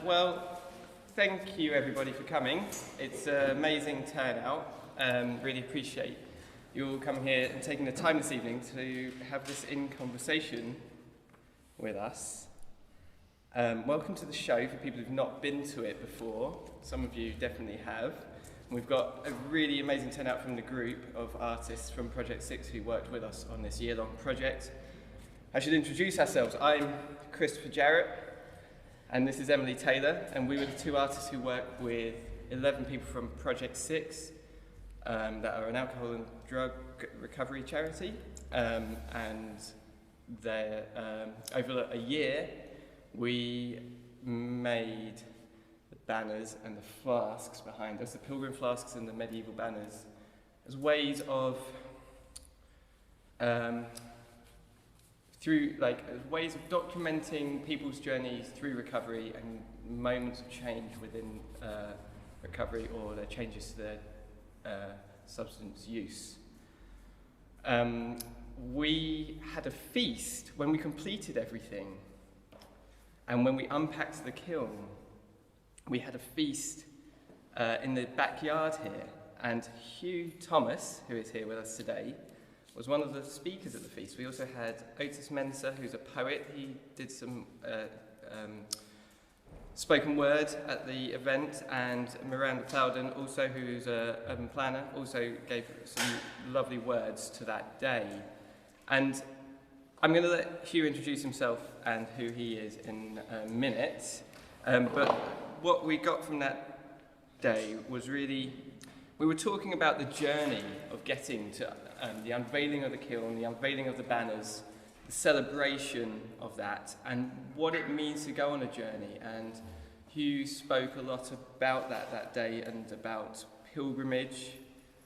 Well, thank you everybody for coming. It's an amazing turnout. Really appreciate you all coming here and taking the time this evening to have this in-conversation with us. Welcome to the show for people who've not been to it before. Some of you definitely have. And we've got a really amazing turnout from the group of artists from Project 6 who worked with us on this year-long project. I should introduce ourselves. I'm Christopher Jarratt, and this is Emily Taylor, and we were the two artists who work with 11 people from Project 6, that are an alcohol and drug recovery charity, and they're, over a year we made the banners and the flasks behind us, the pilgrim flasks and the medieval banners, as ways of ways of documenting people's journeys through recovery and moments of change within recovery or their changes to their substance use. We had a feast when we completed everything, and when we unpacked the kiln, we had a feast in the backyard here, and Huw Thomas, who is here with us today, was one of the speakers at the feast. We also had Otis Mensah, who's a poet. He did some spoken word at the event, and Miranda Plowden, also, who's a urban planner, also gave some lovely words to that day. And I'm going to let Huw introduce himself and who he is in a minute. But what we got from that day was really, we were talking about the journey of getting to the unveiling of the kiln, the unveiling of the banners, the celebration of that, and what it means to go on a journey. And Huw spoke a lot about that day, and about pilgrimage,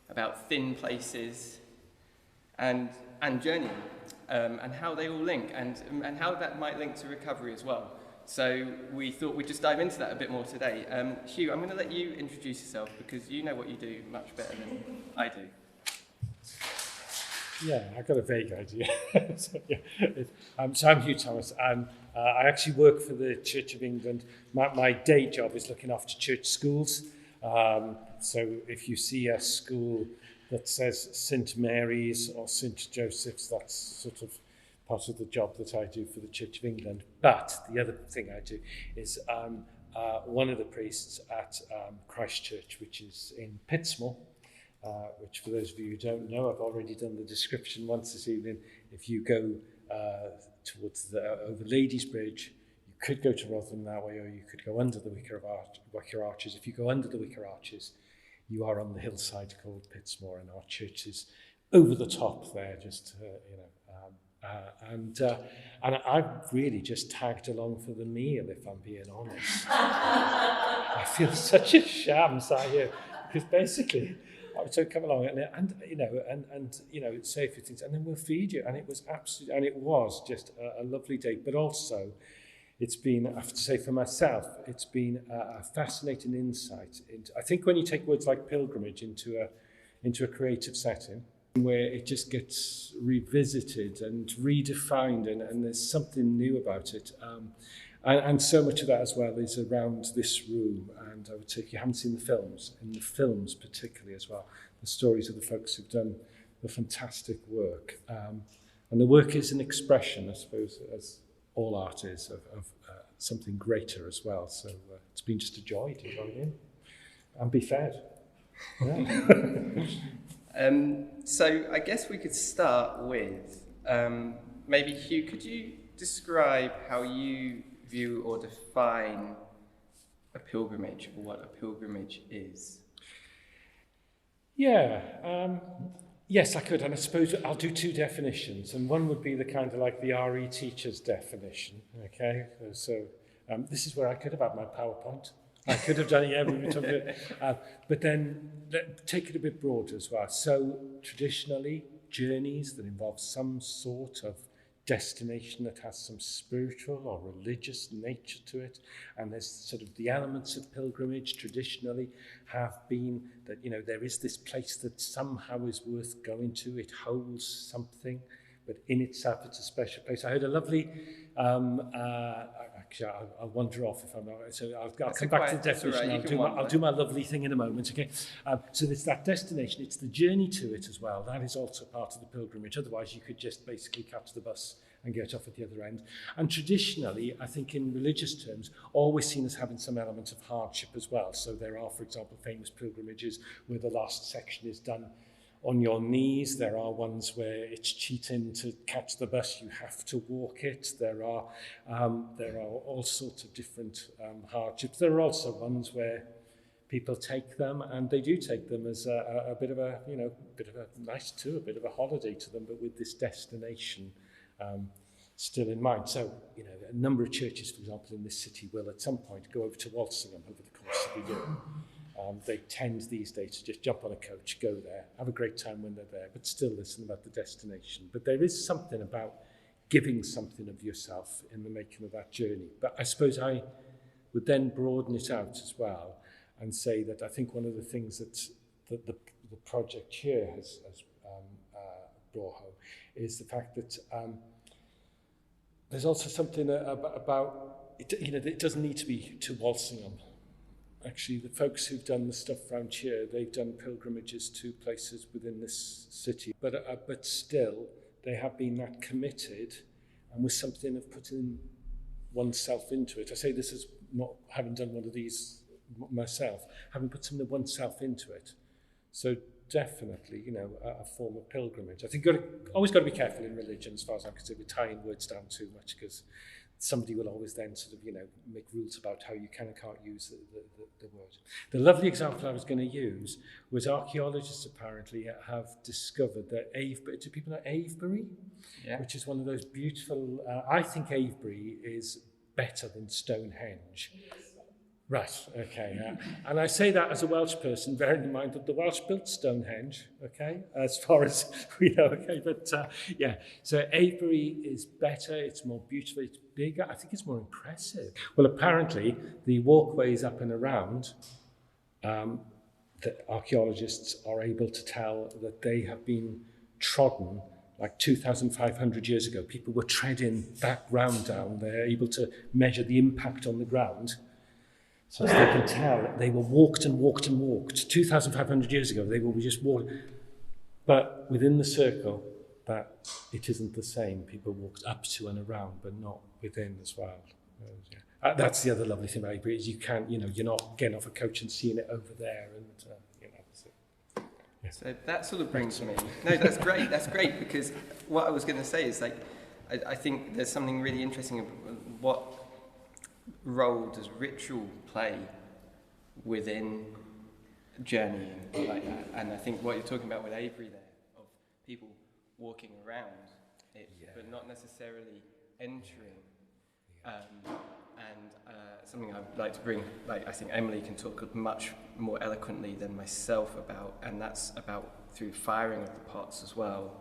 about thin places, and journeying, and how they all link, and how that might link to recovery as well. So we thought we'd just dive into that a bit more today. Huw, I'm going to let you introduce yourself, because you know what you do much better than I do. Yeah, I got a vague idea. So I'm Huw Thomas. I actually work for the Church of England. My day job is looking after church schools. So if you see a school that says St Mary's or St Joseph's, that's sort of part of the job that I do for the Church of England. But the other thing I do is one of the priests at Christ Church, which is in Pitsmoor, which for those of you who don't know, I've already done the description once this evening. If you go towards over Ladies Bridge, you could go to Rotherham that way, or you could go under the Wicker Arches. If you go under the Wicker Arches, you are on the hillside called Pitsmoor, and our church is over the top there, just and I've really just tagged along for the meal, if I'm being honest. I feel such a sham sat here, because basically I would say come along and say a few things, and then we'll feed you. And it was just a lovely day. But also, it's been, I have to say for myself, it's been a fascinating insight into, I think when you take words like pilgrimage into a creative setting, where it just gets revisited and redefined, and there's something new about it. And so much of that as well is around this room. And I would say if you haven't seen the films, in the films particularly as well, the stories of the folks who've done the fantastic work. And the work is an expression, I suppose, as all art is, of something greater as well. So it's been just a joy to join in and be fed. Yeah. So I guess we could start with, maybe Huw, could you describe how you view or define a pilgrimage, or what a pilgrimage is? Yeah, yes, I could, and I suppose I'll do two definitions, and one would be the kind of like the RE teacher's definition, okay? So this is where I could have had my PowerPoint. I could have done it, yeah, we were talking about, but then take it a bit broader as well. So traditionally, journeys that involve some sort of destination that has some spiritual or religious nature to it, and there's sort of the elements of pilgrimage traditionally have been that, you know, there is this place that somehow is worth going to, it holds something, but in itself it's a special place. I heard a lovely, I actually, I'll wander off if I'm not. So I'll That's come back to the that's all definition. right, I'll do my lovely thing in a moment. Okay. So it's that destination. It's the journey to it as well. That is also part of the pilgrimage. Otherwise, you could just basically catch the bus and get off at the other end. And traditionally, I think in religious terms, always seen as having some element of hardship as well. So there are, for example, famous pilgrimages where the last section is done on your knees. There are ones where it's cheating to catch the bus, you have to walk it. There are all sorts of different hardships. There are also ones where people take them, and they do take them as a bit of a, bit of a nice tour, a bit of a holiday to them, but with this destination still in mind. So, a number of churches, for example, in this city will at some point go over to Walsingham over the course of the year. They tend these days to just jump on a coach, go there, have a great time when they're there, but still listen about the destination. But there is something about giving something of yourself in the making of that journey. But I suppose I would then broaden it out as well and say that I think one of the things that the project here has brought home is the fact that there's also something about it, it doesn't need to be to Walsingham. Actually, the folks who've done the stuff around here, they've done pilgrimages to places within this city, but still they have been that committed and with something of putting oneself into it. I say this as not having done one of these myself, having put something of oneself into it. So definitely, a form of pilgrimage. I think always got to be careful in religion, as far as I'm concerned, with tying words down too much, because somebody will always then sort of, make rules about how you can and can't use the word. The lovely example I was going to use was archaeologists apparently have discovered that Avebury, do people know Avebury? Yeah. Which is one of those beautiful, I think Avebury is better than Stonehenge. Right, okay. And I say that as a Welsh person, bearing in mind that the Welsh built Stonehenge, okay, as far as we know, okay. But so Avebury is better, it's more beautiful, it's bigger, I think it's more impressive. Well, apparently, the walkways up and around, the archaeologists are able to tell that they have been trodden like 2,500 years ago. People were treading that ground down, they're able to measure the impact on the ground. So as they can tell, they were walked and walked and walked. 2,500 years ago, they were just walked. But within the circle, that it isn't the same. People walked up to and around, but not within as well. That's the other lovely thing about Avebury is you can't, you're not getting off a coach and seeing it over there. And, So that sort of brings me. No, that's great. That's great, because what I was going to say is, I think there's something really interesting about what role does ritual play within journeying like that. And I think what you're talking about with Avebury there, of people walking around it, but not necessarily entering. Something I'd like to bring, I think Emily can talk much more eloquently than myself about, and that's about through firing of the pots as well.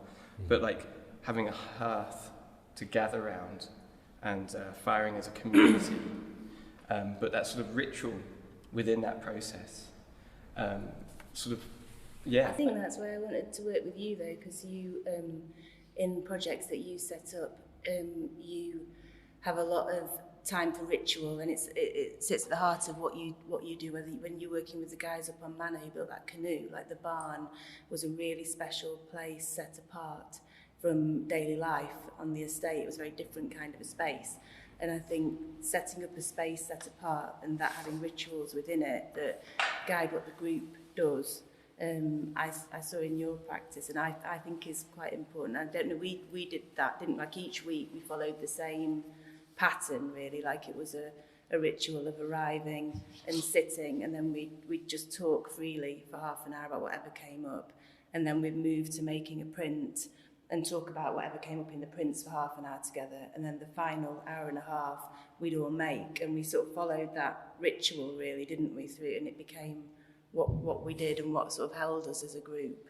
But having a hearth to gather around and firing as a community, but that sort of ritual within that process, I think that's why I wanted to work with you, though, because you, in projects that you set up, you have a lot of time for ritual, and it sits at the heart of what you do. When you're working with the guys up on Manor who built that canoe, the barn was a really special place set apart from daily life on the estate. It was a very different kind of a space, and I think setting up a space set apart and that having rituals within it that guide what the group does, I saw in your practice, and I think is quite important. I don't know, we did that, didn't we? Each week we followed the same pattern, really, it was a ritual of arriving and sitting, and then we'd just talk freely for half an hour about whatever came up, and then we'd move to making a print and talk about whatever came up in the prints for half an hour together, and then the final hour and a half we'd all make, and we sort of followed that ritual, really, didn't we, through, and it became what we did and what sort of held us as a group.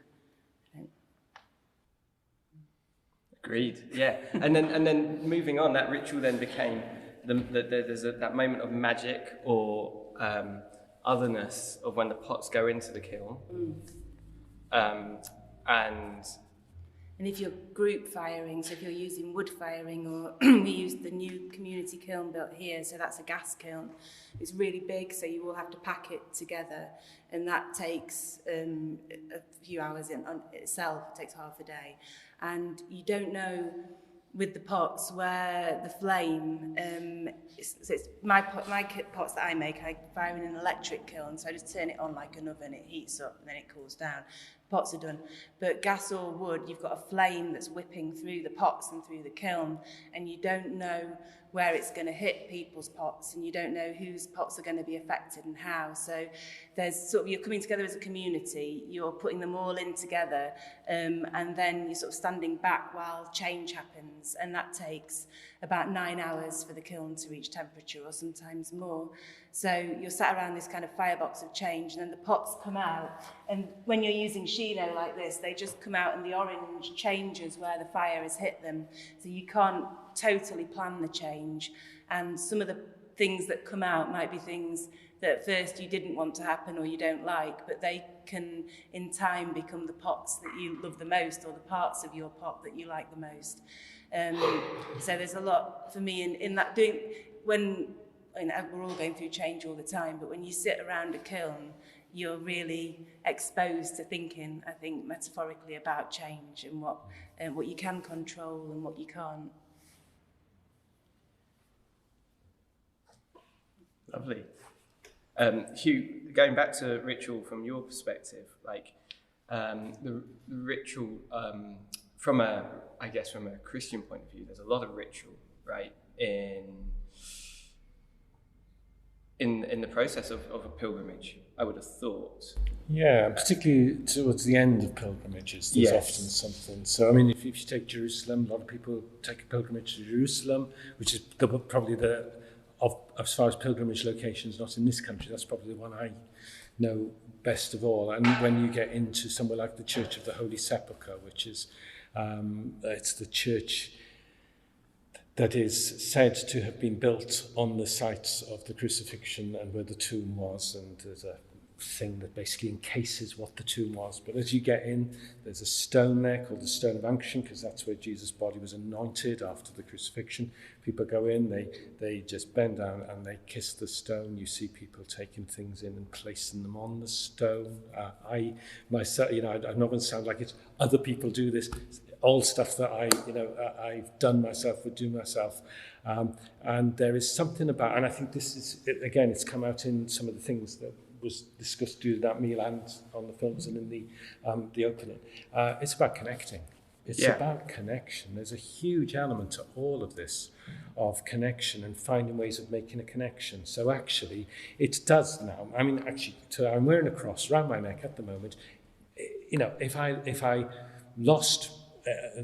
Agreed. Yeah, and then moving on, that ritual then became there's that moment of magic or otherness of when the pots go into the kiln, and And if you're group firing, so if you're using wood firing, or we use the new community kiln built here, so that's a gas kiln. It's really big, so you all have to pack it together, and that takes a few hours on itself. It takes half a day, and you don't know with the pots where the flame. So it's my pots that I make. I fire in an electric kiln, so I just turn it on like an oven. It heats up and then it cools down. Pots are done. But gas or wood, you've got a flame that's whipping through the pots and through the kiln, and you don't know where it's going to hit people's pots, and you don't know whose pots are going to be affected and how. So there's sort of, you're coming together as a community, you're putting them all in together, and then you're sort of standing back while change happens, and that takes about 9 hours for the kiln to reach temperature, or sometimes more. So you're sat around this kind of firebox of change, and then the pots come out, and when you're using Shino like this, they just come out and the orange changes where the fire has hit them, so you can't totally plan the change. And some of the things that come out might be things that at first you didn't want to happen or you don't like, but they can in time become the pots that you love the most, or the parts of your pot that you like the most. So there's a lot for me in that doing, when, you know, we're all going through change all the time, but when you sit around a kiln, you're really exposed to thinking, I think, metaphorically about change and what you can control and what you can't. Lovely. Huw, going back to ritual from your perspective, like the ritual from a Christian point of view, there's a lot of ritual, right, in the process of a pilgrimage, I would have thought. Yeah, particularly towards the end of pilgrimages, there's often something. So, I mean, if you take Jerusalem, a lot of people take a pilgrimage to Jerusalem, which is probably as far as pilgrimage locations, not in this country, that's probably the one I know best of all. And when you get into somewhere like the Church of the Holy Sepulchre, which is, it's the church that is said to have been built on the sites of the crucifixion and where the tomb was, and there's a thing that basically encases what the tomb was. But as you get in, there's a stone there called the Stone of Unction, because that's where Jesus' body was anointed after the crucifixion. People go in, they just bend down and they kiss the stone. You see people taking things in and placing them on the stone. I myself, I'm not going to sound like it's other people do this. All stuff that I've done myself, would do myself. And there is something about, and I think this is, again, it's come out in some of the things that was discussed during that meal and on the films and in the opening. It's about connecting. It's about connection. There's a huge element to all of this of connection and finding ways of making a connection. So actually, it does now. I mean, actually, I'm wearing a cross around my neck at the moment. You know, if I lost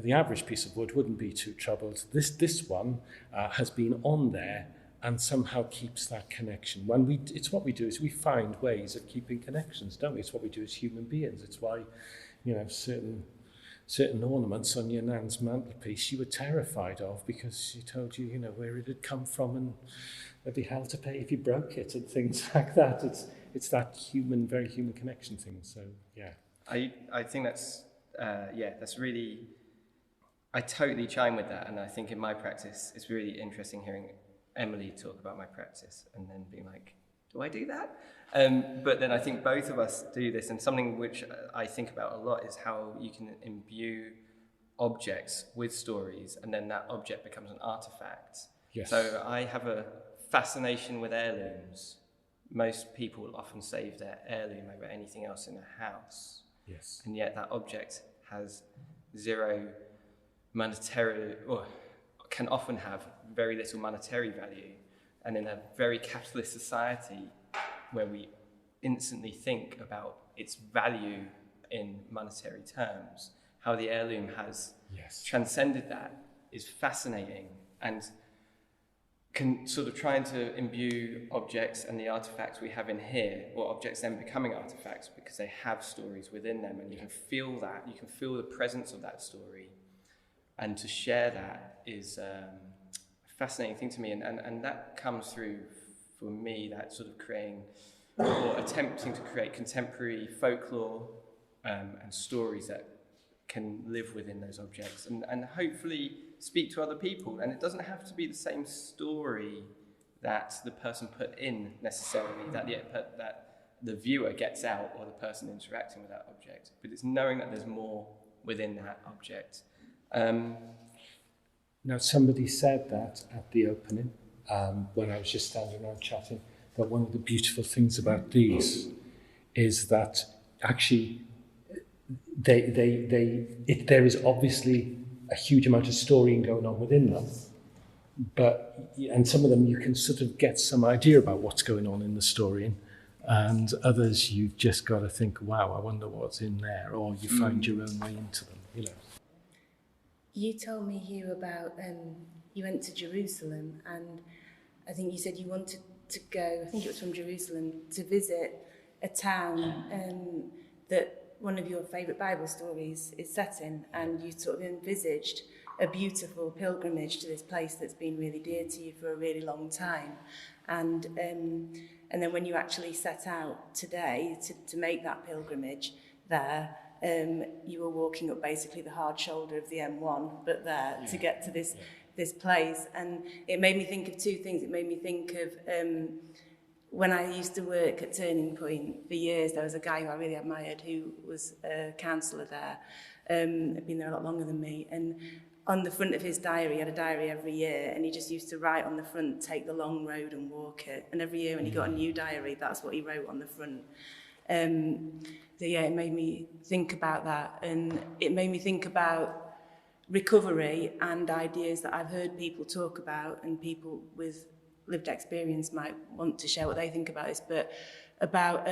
the average piece of wood, wouldn't be too troubled. This one has been on there and somehow keeps that connection. It's what we do is we find ways of keeping connections, don't we? It's what we do as human beings. It's why, certain ornaments on your nan's mantelpiece you were terrified of because she told you, where it had come from and there'd be hell to pay if you broke it and things like that. It's that human, very human connection thing. So yeah, I think that's that's really. I totally chime with that, and I think in my practice, it's really interesting hearing Emily talk about my practice and then being like, do I do that? But then I think both of us do this, and something which I think about a lot is how you can imbue objects with stories, and then that object becomes an artifact. Yes. So I have a fascination with heirlooms. Most people often save their heirloom over anything else in a house. Yes. And yet that object has zero monetary, or can often have very little monetary value. And in a very capitalist society where we instantly think about its value in monetary terms, how the heirloom has transcended that is fascinating, and can sort of trying to imbue objects and the artifacts we have in here, or objects then becoming artifacts because they have stories within them, and you can feel that, you can feel the presence of that story, and to share that is a fascinating thing to me, and that comes through, for me, that sort of creating or attempting to create contemporary folklore and stories that can live within those objects and hopefully speak to other people. And it doesn't have to be the same story that the person put in necessarily, that the viewer gets out or the person interacting with that object, but it's knowing that there's more within that object. Now, somebody said that at the opening, when I was just standing around chatting, that one of the beautiful things about these is that actually there is obviously a huge amount of storying going on within them, and some of them you can sort of get some idea about what's going on in the story, and others you've just got to think, wow, I wonder what's in there, or you find your own way into them, you know. You told me, Huw, about you went to Jerusalem, and I think you said you wanted to go, I think it was from Jerusalem, to visit a town that one of your favourite Bible stories is set in, and you sort of envisaged a beautiful pilgrimage to this place that's been really dear to you for a really long time. And then when you actually set out today to make that pilgrimage there, you were walking up basically the hard shoulder of the M1, but to get to this place. And it made me think of two things. It made me think of when I used to work at Turning Point for years, there was a guy who I really admired who was a counsellor there, had been there a lot longer than me. And on the front of his diary, he had a diary every year, and he just used to write on the front, take the long road and walk it. And every year when he got a new diary, that's what he wrote on the front. So yeah, it made me think about that, and it made me think about recovery and ideas that I've heard people talk about, and people with lived experience might want to share what they think about this, but about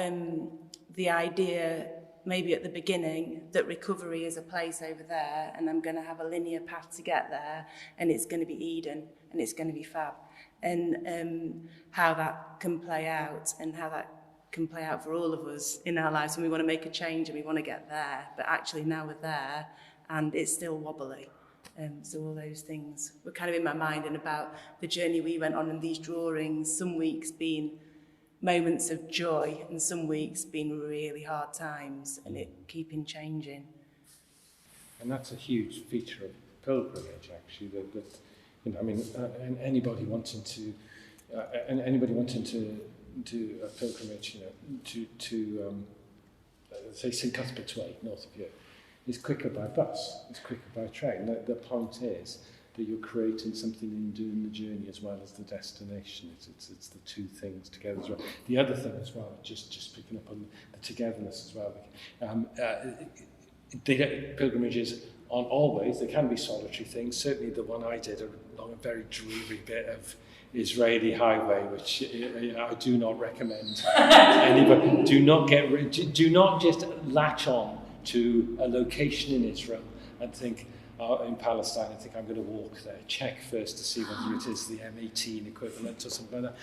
the idea maybe at the beginning that recovery is a place over there, and I'm going to have a linear path to get there, and it's going to be Eden, and it's going to be fab, and how that can play out, and how that can play out for all of us in our lives when we want to make a change and we want to get there, but actually now we're there and it's still wobbly. So all those things were kind of in my mind, and about the journey we went on in these drawings, some weeks being moments of joy and some weeks being really hard times, and it keeping changing. And that's a huge feature of pilgrimage, actually, that you know, I mean, anybody wanting to do a pilgrimage, you know, to say St Cuthbert's Way, north of here, is quicker by bus, it's quicker by train. The point is that you're creating something in doing the journey as well as the destination. It's the two things together as well. The other thing as well, just picking up on the togetherness as well. The pilgrimages aren't always, they can be solitary things. Certainly the one I did along a very dreary bit of Israeli highway, which I do not recommend anybody. Do not just latch on to a location in Israel and think, in Palestine, I think I'm going to walk there. Check first to see whether it is the M18 equivalent or something like that.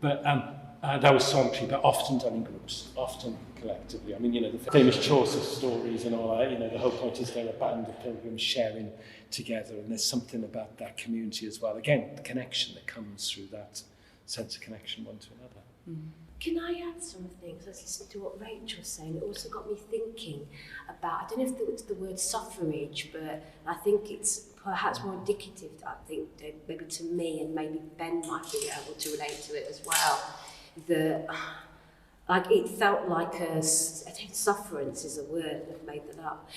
But that was solitary, but often done in groups, often collectively. I mean, you know, the famous Chaucer stories and all that, you know, the whole point is they're a band of pilgrims sharing together, and there's something about that community as well. Again, the connection that comes through that sense of connection one to another. Mm. Can I add something? So I was listening to what Rachel was saying. It also got me thinking about, I don't know if it's the word suffrage, but I think it's perhaps more indicative, I think, maybe to me, and maybe Ben might be able to relate to it as well. Like it felt like I think sufferance is a word, I've made that up,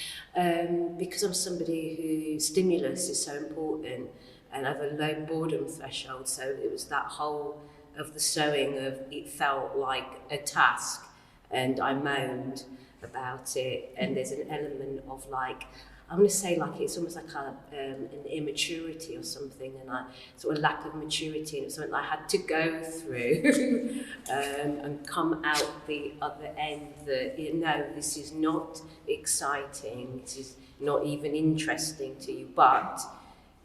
because I'm somebody who stimulus is so important, and I have a low boredom threshold, so it was that whole of the sewing of it felt like a task, and I moaned about it, and there's an element of like, I'm going to say like it's almost like an immaturity or something, and a sort of lack of maturity, and it's something I had to go through and come out the other end that, you know, this is not exciting, this is not even interesting to you, but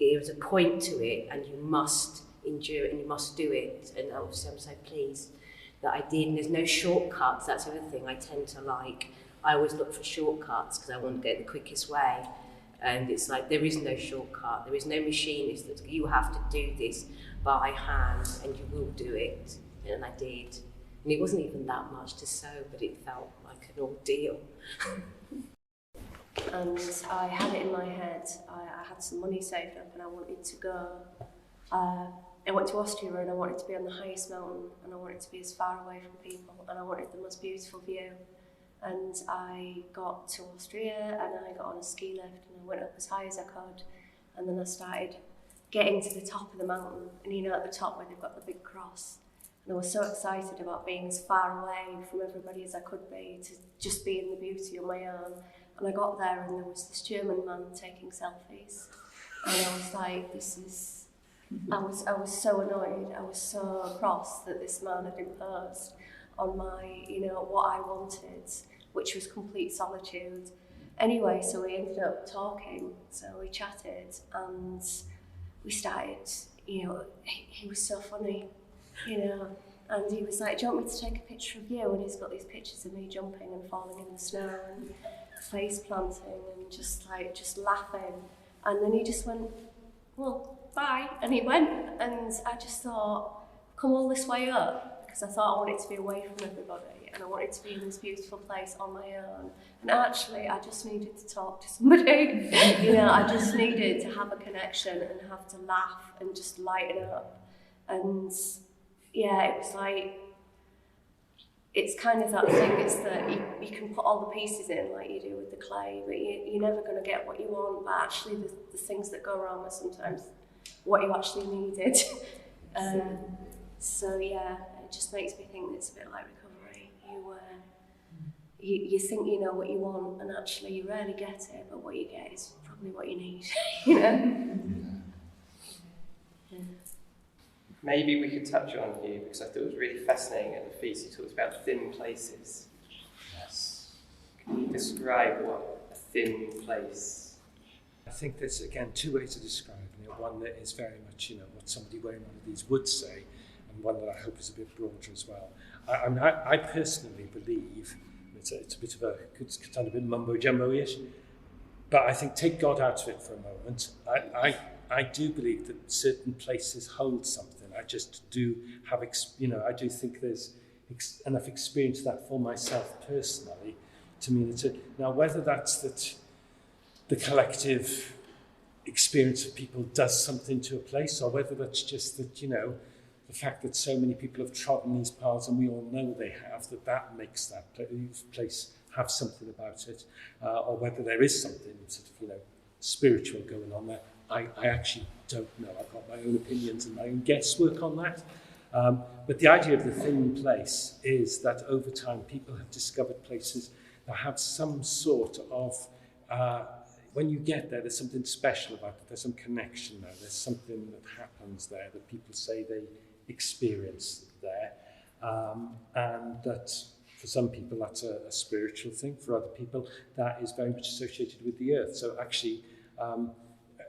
there was a point to it, and you must endure it and you must do it. And obviously I'm so pleased that I did, and there's no shortcuts. That's the other thing I tend to like. I always look for shortcuts because I want to go the quickest way, and it's like there is no shortcut, there is no machinist that you have to do this by hand and you will do it. And I did, and it wasn't even that much to sew, but it felt like an ordeal. and I had it in my head. I had some money saved up and I wanted to go. I went to Austria and I wanted to be on the highest mountain and I wanted to be as far away from people and I wanted the most beautiful view. And I got to Austria and I got on a ski lift and I went up as high as I could, and then I started getting to the top of the mountain, and you know, at the top where they've got the big cross. And I was so excited about being as far away from everybody as I could be, to just be in the beauty on my own. And I got there and there was this German man taking selfies. And I was like, I was so annoyed, I was so cross that this man had imposed on my, you know, what I wanted, which was complete solitude. Anyway, so we ended up talking, so we chatted and we started, you know, he was so funny, you know, and he was like, do you want me to take a picture of you? And he's got these pictures of me jumping and falling in the snow and face planting and just laughing. And then he just went, well, bye. And he went, and I just thought, come all this way up, because I thought I wanted to be away from everybody and I wanted to be in this beautiful place on my own. And actually, I just needed to talk to somebody. You know, I just needed to have a connection and have to laugh and just lighten up. And yeah, it was like, it's kind of that thing, it's that you can put all the pieces in like you do with the clay, but you're never going to get what you want. But actually, the things that go wrong are sometimes what you actually needed. So yeah, it just makes me think it's a bit like recovery. You think you know what you want, and actually you rarely get it, but what you get is probably what you need, you know? Yeah. Maybe we could touch on Huw, because I thought it was really fascinating at the feast. You talked about thin places. Yes. Can you describe what a thin place? I think there's, again, two ways of describing it. One that is very much, you know, what somebody wearing one of these would say, and one that I hope is a bit broader as well. I personally believe, it's a bit of could sound a bit mumbo-jumbo-ish, but I think take God out of it for a moment. I do believe that certain places hold something. I just do have, I do think there's enough experience of that for myself personally to mean that. Now, whether that's that the collective experience of people does something to a place, or whether that's just that, you know, the fact that so many people have trodden these paths, and we all know they have, that makes that place have something about it, or whether there is something sort of, you know, spiritual going on there. I actually don't know. I've got my own opinions and my own guesswork on that. But the idea of the thin place is that over time people have discovered places that have some sort of, when you get there, there's something special about it. There's some connection there. There's something that happens there that people say they experience there. And that for some people that's a spiritual thing. For other people that is very much associated with the earth. So actually,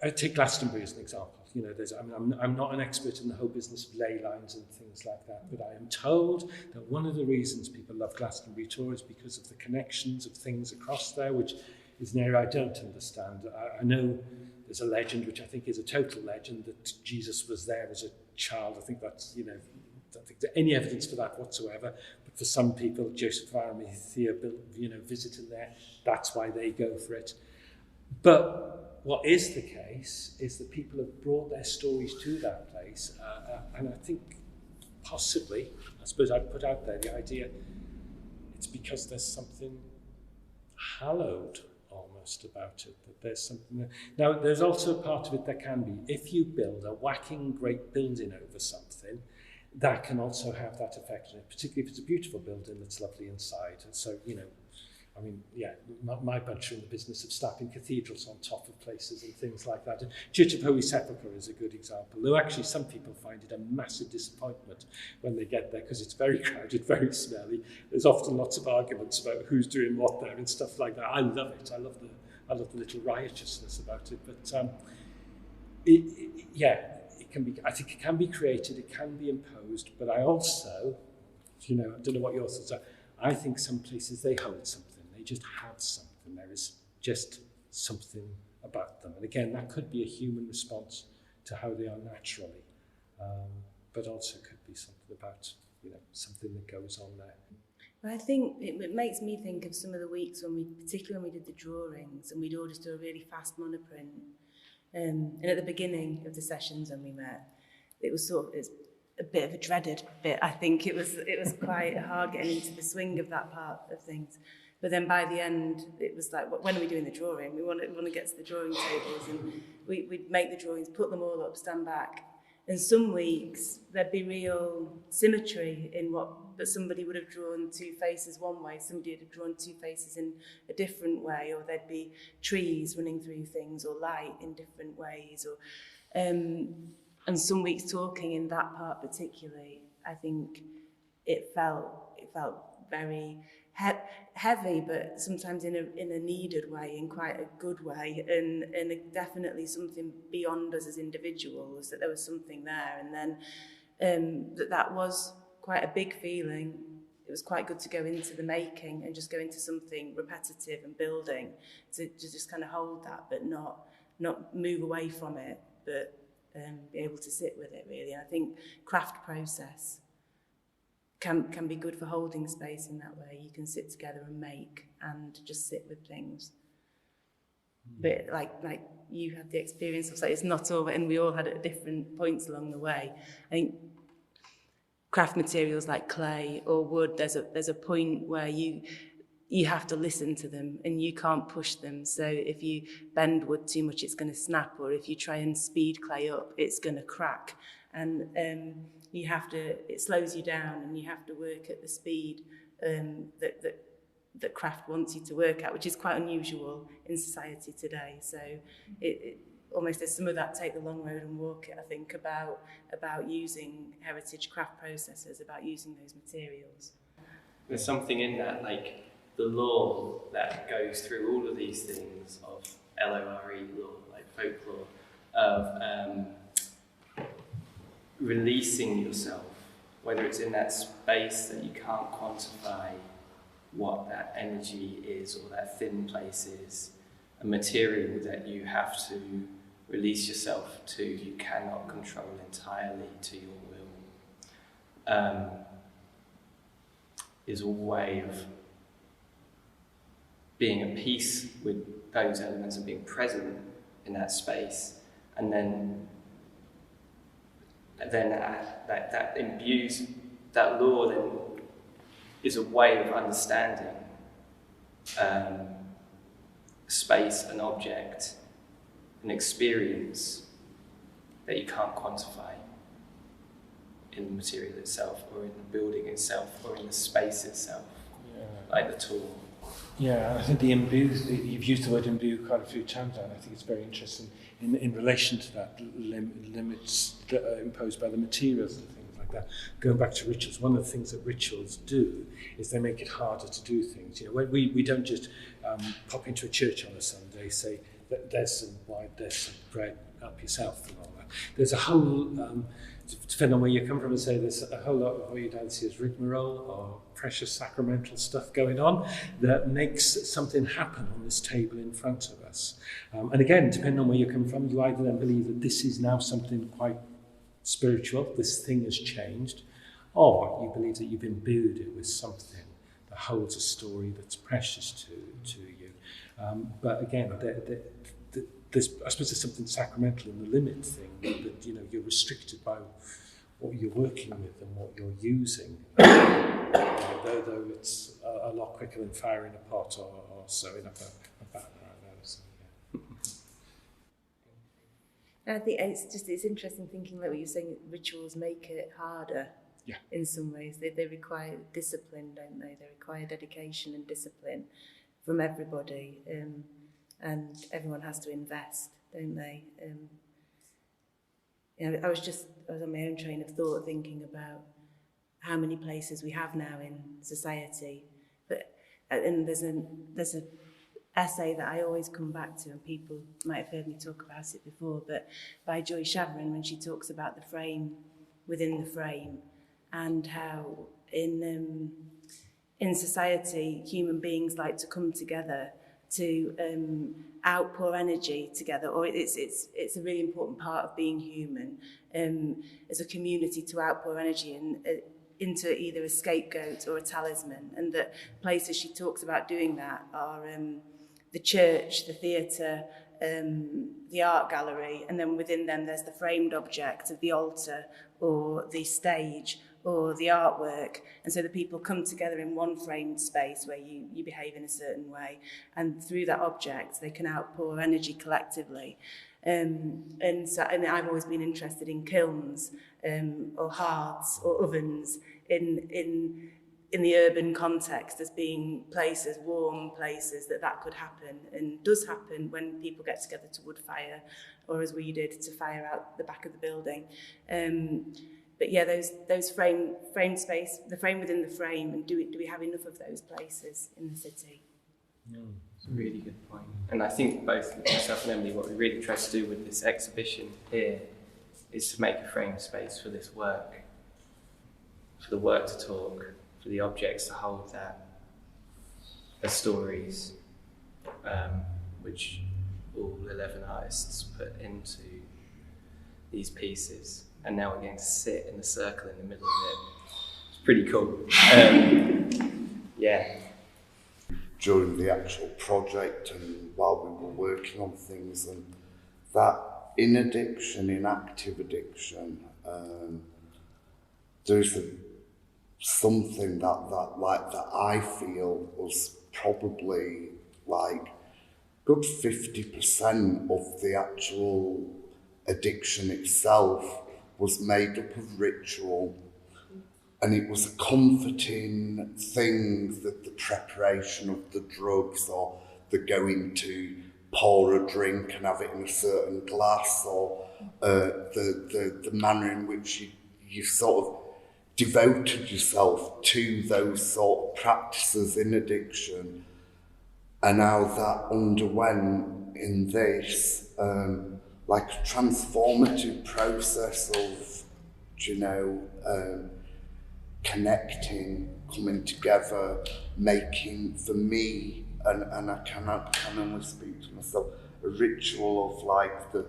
I take Glastonbury as an example. You know, I'm not an expert in the whole business of ley lines and things like that, but I am told that one of the reasons people love Glastonbury Tour is because of the connections of things across there, which is an area I don't understand. I know there's a legend, which I think is a total legend, that Jesus was there as a child. I think that's, you know, I don't think there's any evidence for that whatsoever. But for some people, Joseph of Arimathea, you know, visiting there, that's why they go for it. But what is the case is that people have brought their stories to that place, and I think possibly, I suppose I'd put out there the idea, it's because there's something hallowed almost about it, that there's something there. Now, there's also a part of it that can be, if you build a whacking great building over something, that can also have that effect on it, particularly if it's a beautiful building that's lovely inside. And so, you know, I mean, yeah, my bunch are in the business of slapping cathedrals on top of places and things like that. And Church of Holy Sepulchre is a good example, though actually some people find it a massive disappointment when they get there because it's very crowded, very smelly. There's often lots of arguments about who's doing what there and stuff like that. I love it. I love the little riotousness about it. But it can be. I think it can be created. It can be imposed. But I also, you know, I don't know what your thoughts are. I think some places they hold something. They just have something. There is just something about them. And again, that could be a human response to how they are naturally, but also could be something about, you know, something that goes on there. But I think it makes me think of some of the weeks particularly when we did the drawings, and we'd all just do a really fast monoprint. And at the beginning of the sessions when we met, it's a bit of a dreaded bit. I think it was quite hard getting into the swing of that part of things. But then by the end, it was like, when are we doing the drawing? We want to get to the drawing tables, and we'd make the drawings, put them all up, stand back. And some weeks, there'd be real symmetry in that somebody would have drawn two faces one way, somebody would have drawn two faces in a different way, or there'd be trees running through things, or light in different ways. And some weeks talking in that part particularly, I think it felt very heavy, but sometimes in a needed way, in quite a good way, and definitely something beyond us as individuals, that there was something there, and then that was quite a big feeling. It was quite good to go into the making and just go into something repetitive and building, to just kind of hold that, but not move away from it, but be able to sit with it, really. And I think craft process can be good for holding space in that way. You can sit together and make and just sit with things. But like you had the experience of, it's not all, and we all had it at different points along the way. I think craft materials like clay or wood, there's a point where you have to listen to them and you can't push them. So if you bend wood too much, it's going to snap, or if you try and speed clay up, it's going to crack. And it slows you down, and you have to work at the speed that craft wants you to work at, which is quite unusual in society today. So it almost, there's some of that take the long road and walk it, I think, about using heritage craft processes, about using those materials. There's something in that, like the law that goes through all of these things of LORE law, like folklore, of releasing yourself, whether it's in that space that you can't quantify what that energy is, or that thin place is, a material that you have to release yourself to, you cannot control entirely to your will, is a way of being at peace with those elements and being present in that space, and then that imbues, that law then is a way of understanding space, an object, an experience that you can't quantify in the material itself, or in the building itself, or in the space itself, like the tool. Yeah, I think you've used the word imbue quite a few times, and I think it's very interesting in relation to that limits that are imposed by the materials and things like that. Going back to rituals, one of the things that rituals do is they make it harder to do things. You know, we don't just pop into a church on a Sunday, say, there's some wine, there's some bread, help yourself and all that. There's a whole, depending on where you come from, and say there's a whole lot of what you'd either see as rigmarole or precious sacramental stuff going on that makes something happen on this table in front of us. And again, depending on where you come from, you either then believe that this is now something quite spiritual, this thing has changed, or you believe that you've imbued it with something that holds a story that's precious to you. But again, there's, I suppose there's something sacramental in the limit thing, that you know, you're restricted by what you're working with and what you're using, though it's a lot quicker than firing a pot or sewing up a background. I think it's interesting thinking like what you're saying, rituals make it harder. Yeah. In some ways. They require discipline, don't they? They require dedication and discipline from everybody, and everyone has to invest, don't they? You know, I was on my own train of thought thinking about how many places we have now in society, and there's an essay that I always come back to, and people might have heard me talk about it before, but by Joy Shavrin, when she talks about the frame within the frame, and how in society human beings like to come together to outpour energy together, or it's a really important part of being human as a community, to outpour energy, and into either a scapegoat or a talisman, and that places she talks about doing that are the church, the theatre, the art gallery, and then within them there's the framed object of the altar or the stage or the artwork. And so the people come together in one framed space where you behave in a certain way, and through that object they can outpour energy collectively. And I've always been interested in kilns or hearths or ovens in the urban context as being places, warm places that could happen, and does happen when people get together to wood fire, or as we did, to fire out the back of the building. But yeah, those frame space, the frame within the frame, and do we have enough of those places in the city? It's a really good point. And I think both myself and Emily, what we really try to do with this exhibition here is to make a frame space for this work, for the work to talk, for the objects to hold that, the stories, which all 11 artists put into these pieces. And now we're going to sit in a circle in the middle of it. It's pretty cool. Yeah. During the actual project and while we were working on things, and that in addiction, in active addiction, there's something that I feel was probably like good 50% of the actual addiction itself was made up of ritual, and it was a comforting thing that the preparation of the drugs, or the going to pour a drink and have it in a certain glass, or the manner in which you sort of devoted yourself to those sort of practices in addiction, and how that underwent in this like a transformative process of, connecting, coming together, making, for me, and I can only speak to myself, a ritual of like the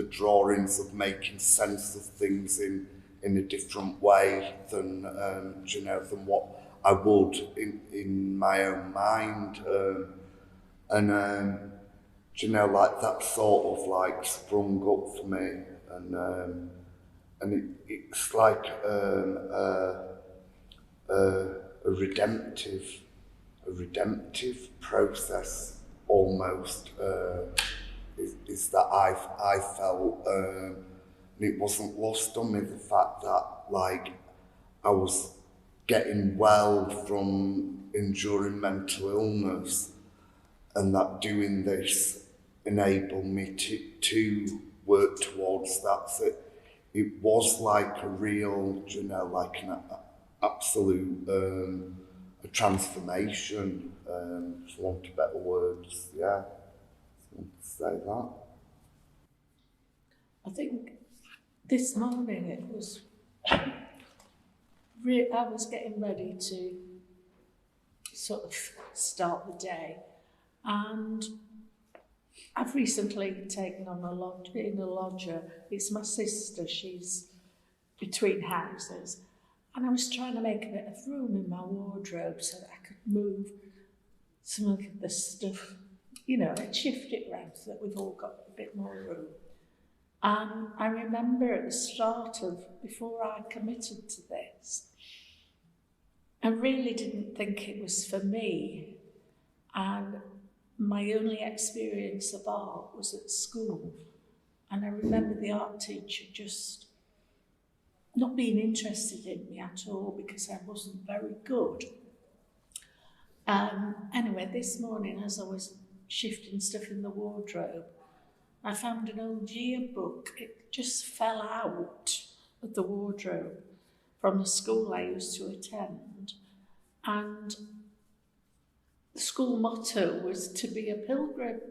drawings of making sense of things in a different way than than what I would in my own mind, like that sort of like sprung up for me, and it's like a redemptive process almost, is that I felt, and it wasn't lost on me, the fact that like I was getting well from enduring mental illness, and that doing this enabled me to work towards that. So it was like a real, like an absolute a transformation, for want of better words, yeah. I want to say that. I think this morning it was, I was getting ready to sort of start the day, and I've recently taken on being a lodger. It's my sister, she's between houses, and I was trying to make a bit of room in my wardrobe so that I could move some of the stuff, and shift it around so that we've all got a bit more room. And I remember at the start before I committed to this, I really didn't think it was for me. And my only experience of art was at school. And I remember the art teacher just not being interested in me at all because I wasn't very good. Anyway, this morning as I was shifting stuff in the wardrobe, I found an old yearbook. It just fell out of the wardrobe from the school I used to attend. And the school motto was to be a pilgrim.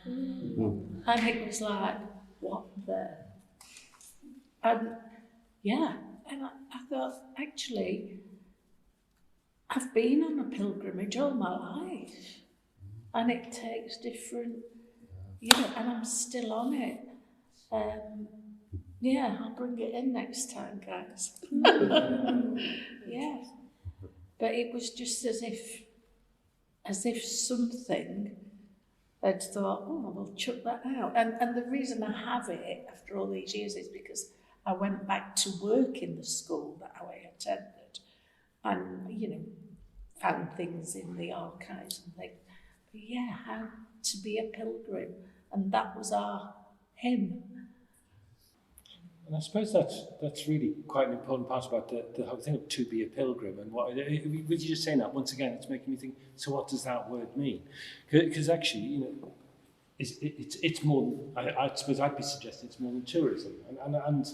And it was like, what the? And yeah, and I thought, actually, I've been on a pilgrimage all my life. And it takes different, and I'm still on it. Yeah, I'll bring it in next time, guys. Yeah. But it was just as if something had thought, oh, we'll chuck that out. And the reason I have it after all these years is because I went back to work in the school that I attended and, you know, found things in the archives and things. But yeah, how to be a pilgrim. And that was our hymn. And I suppose that's really quite an important part about the whole thing of to be a pilgrim. And what with you just saying that, once again, it's making me think, so what does that word mean? Because actually, you know, it's more, I suppose I'd be suggesting it's more than tourism. And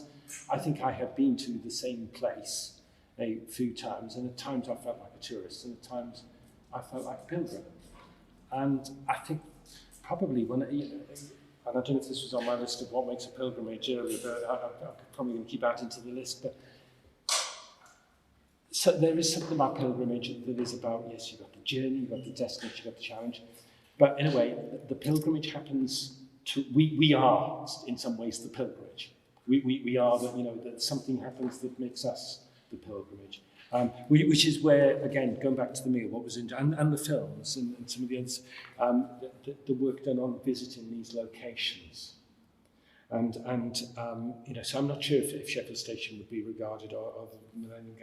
I think I have been to the same place a few times, and at times I felt like a tourist, and at times I felt like a pilgrim. And I think probably when, and I don't know if this was on my list of what makes a pilgrimage earlier, but I'm probably going to keep adding to the list. But so there is something about pilgrimage that is about, yes, you've got the journey, you've got the destination, you've got the challenge. But in a way, the pilgrimage happens to, we are in some ways the pilgrimage. We are, you know, that something happens that makes us the pilgrimage. Which is where, again, going back to the meal, what was in, and the films and some of the others, the work done on visiting these locations. And you know, so I'm not sure if Sheffield Station would be regarded, or the Millennium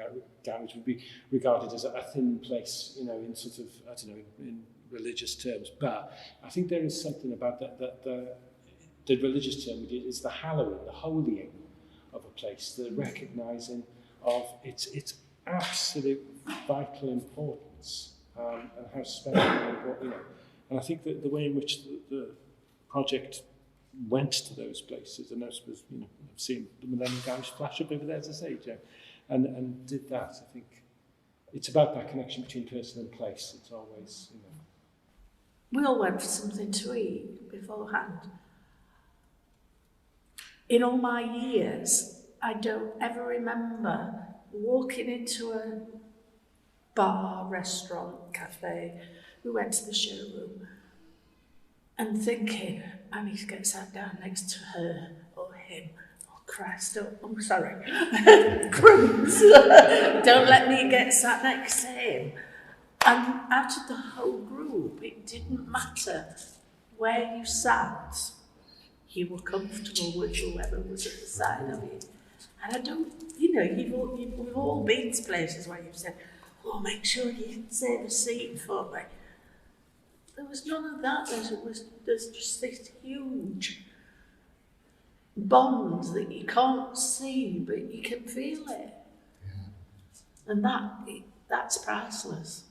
Garage would be regarded as a thin place, you know, in sort of, I don't know, in religious terms. But I think there is something about the religious term is the hallowing, the holying of a place, the recognising of its absolute vital importance, and how special and important, you know. And I think that the way in which the project went to those places, and I suppose, you know, I've seen the Millennium Garage flash up over there, as I say, Joe, and did that. I think it's about that connection between person and place. It's always, you know. We all went for something to eat beforehand. In all my years, I don't ever remember walking into a bar, restaurant, cafe. We went to the showroom and thinking, I need to get sat down next to her or him. Oh, Christ, oh sorry. Crumbs. Don't let me get sat next to him. And out of the whole group, it didn't matter where you sat. You were comfortable with whoever was at the side of you. And I don't, you know, we've all been to places where you've said, oh, make sure you save a seat for me. There was none of that. There's just this huge bond that you can't see, but you can feel it. Yeah. And that's priceless.